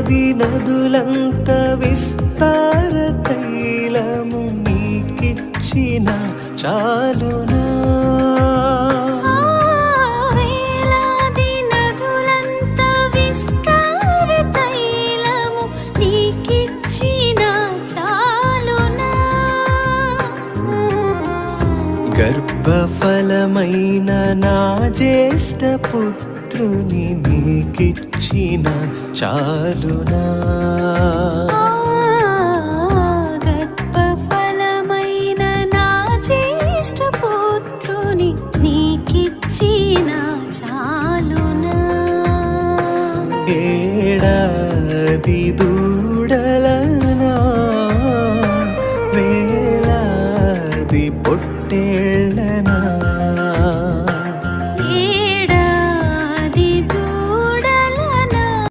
ఏలాది నదులంత విస్తార తైలము నీకిచ్చిన చాలునా? వేలాది నదులంత విస్తార తైలము నీకిచ్చిన చాలునా? గర్భఫలమైన నా జ్యేష్ఠ పుత్రుని నీకిచ్చిన చాలునా? గర్భఫలమైన నా జ్యేష్ఠ పుత్రుని నీకిచ్చిన చాలునా? ఏడాది దూరమైన